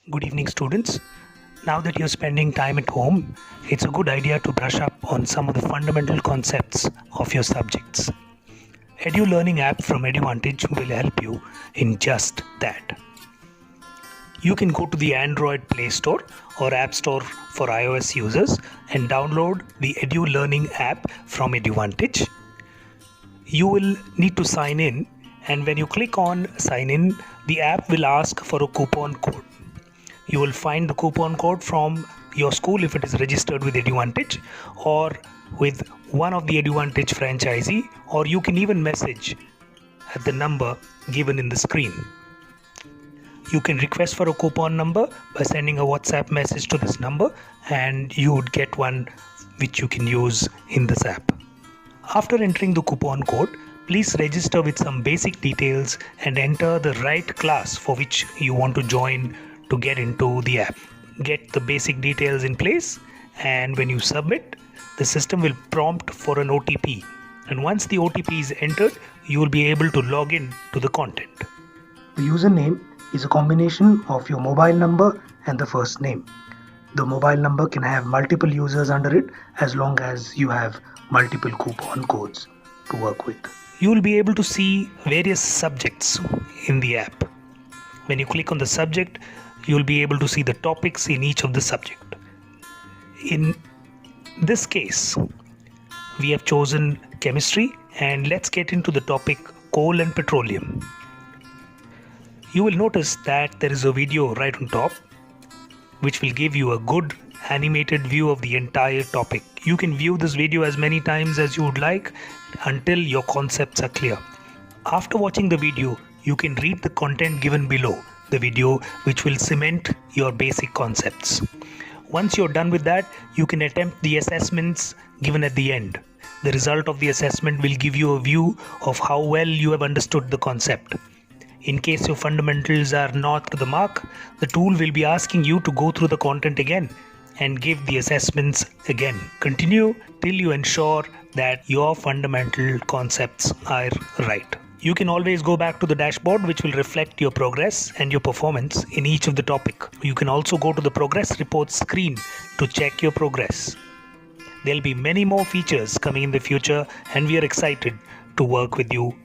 Good evening, students. Now that you're spending time at home, it's a good idea to brush up on some of the fundamental concepts of your subjects. Edu Learning app from Eduvantage will help you in just that. You can go to the Android Play Store or App Store for iOS users and download the Edu Learning app from Eduvantage. You will need to sign in, and when you click on sign in, the app will ask for a coupon code. You will find the coupon code from your school if it is registered with Eduvantage or with one of the Eduvantage franchisee, or you can even message at the number given in the screen. You can request for a coupon number by sending a WhatsApp message to this number, and you would get one which you can use in this app. After entering the coupon code, please register with some basic details and enter the right class for which you want to join to get into the app. Get the basic details in place, and when you submit, the system will prompt for an OTP. And once the OTP is entered, you will be able to log in to the content. The username is a combination of your mobile number and the first name. The mobile number can have multiple users under it as long as you have multiple coupon codes to work with. You will be able to see various subjects in the app. When you click on the subject, you will be able to see the topics in each of the subject. In this case, we have chosen chemistry, and let's get into the topic coal and petroleum. You will notice that there is a video right on top which will give you a good animated view of the entire topic. You can view this video as many times as you would like until your concepts are clear. After watching the video, you can read the content given below the video, which will cement your basic concepts. Once you're done with that, you can attempt the assessments given at the end. The result of the assessment will give you a view of how well you have understood the concept. In case your fundamentals are not to the mark, the tool will be asking you to go through the content again and give the assessments again. Continue till you ensure that your fundamental concepts are right. You can always go back to the dashboard, which will reflect your progress and your performance in each of the topic. You can also go to the progress report screen to check your progress. There'll be many more features coming in the future, and we are excited to work with you